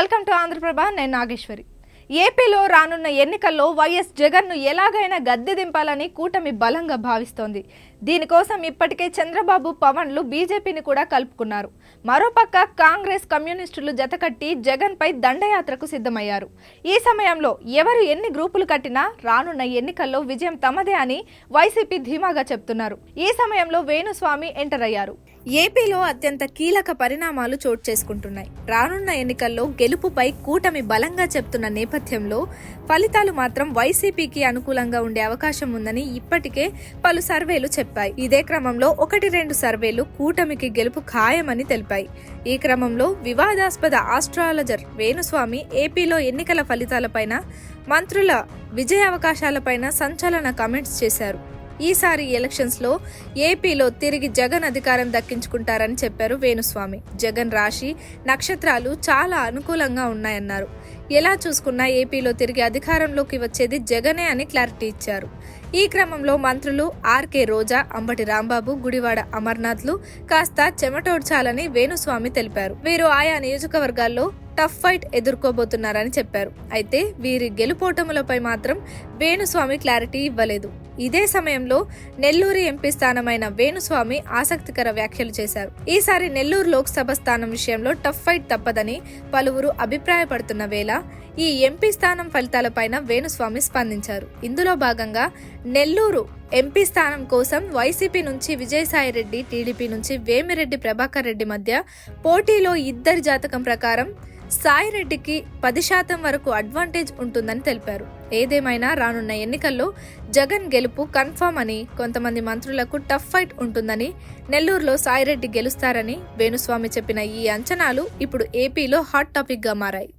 Welcome to Andhraprabha. నేను నాగేశ్వరి. ఏపీలో రానున్న ఎన్నికల్లో వైఎస్ జగన్ను ఎలాగైనా గద్దె దింపాలని కూటమి బలంగా భావిస్తోంది. దీనికోసం ఇప్పటికే చంద్రబాబు, పవన్లు బీజేపీని కూడా కలుపుకున్నారు. మరోపక్క కాంగ్రెస్, కమ్యూనిస్టులు జతకట్టి జగన్పై దండయాత్రకు సిద్ధమయ్యారు. ఈ సమయంలో ఎవరు ఎన్ని గ్రూపులు కట్టినా రానున్న ఎన్నికల్లో విజయం తమదే అని వైసీపీ ధీమాగా చెప్తున్నారు. ఈ సమయంలో వేణుస్వామి ఎంటర్ అయ్యారు. ఏపీలో అత్యంత కీలక పరిణామాలు చోటు చేసుకుంటున్నాయి. రానున్న ఎన్నికల్లో గెలుపుపై కూటమి బలంగా చెప్తున్న నేపథ్యంలో ఫలితాలు మాత్రం వైసీపీకి అనుకూలంగా ఉండే అవకాశం ఉందని ఇప్పటికే పలు సర్వేలు చెప్పాయి. ఇదే క్రమంలో 1-2 సర్వేలు కూటమికి గెలుపు ఖాయమని తెలిపాయి. ఈ క్రమంలో వివాదాస్పద ఆస్ట్రాలజర్ వేణుస్వామి ఏపీలో ఎన్నికల ఫలితాలపైన, మంత్రుల విజయావకాశాలపైన సంచలన కామెంట్స్ చేశారు. ఈసారి ఎలక్షన్స్ లో ఏపీలో తిరిగి జగన్ అధికారం దక్కించుకుంటారని చెప్పారు వేణుస్వామి. జగన్ రాశి, నక్షత్రాలు చాలా అనుకూలంగా ఉన్నాయన్నారు. ఎలా చూసుకున్నా ఏపీలో తిరిగి అధికారంలోకి వచ్చేది జగనే అని క్లారిటీ ఇచ్చారు. ఈ క్రమంలో మంత్రులు ఆర్కే రోజా, అంబటి రాంబాబు, గుడివాడ అమర్నాథ్లు కాస్త చెమటోడ్చాలని వేణుస్వామి తెలిపారు. వీరు ఆయా నియోజకవర్గాల్లో టఫ్ ఫైట్ ఎదుర్కోబోతున్నారని చెప్పారు. అయితే వీరి గెలుపోటములపై మాత్రం వేణుస్వామి క్లారిటీ ఇవ్వలేదు. ఇదే సమయంలో నెల్లూరు ఎంపీ స్థానమైన వేణుస్వామి ఆసక్తికర వ్యాఖ్యలు చేశారు. ఈసారి నెల్లూరు లోక్సభ స్థానం విషయంలో టఫ్ ఫైట్ తప్పదని పలువురు అభిప్రాయపడుతున్న వేళ ఈ ఎంపీ స్థానం ఫలితాలపైన వేణుస్వామి స్పందించారు. ఇందులో భాగంగా నెల్లూరు ఎంపీ స్థానం కోసం వైసీపీ నుంచి విజయసాయిరెడ్డి, టీడీపీ నుంచి వేమిరెడ్డి ప్రభాకర్ రెడ్డి మధ్య పోటీలో ఇద్దరి జాతకం ప్రకారం సాయిరెడ్డికి 10% వరకు అడ్వాంటేజ్ ఉంటుందని తెలిపారు. ఏదేమైనా రానున్న ఎన్నికల్లో జగన్ గెలుపు కన్ఫర్మ్ అని, కొంతమంది మంత్రులకు టఫ్ ఫైట్ ఉంటుందని, నెల్లూరులో సాయిరెడ్డి గెలుస్తారని వేణుస్వామి చెప్పిన ఈ అంచనాలు ఇప్పుడు ఏపీలో హాట్ టాపిక్ గా మారాయి.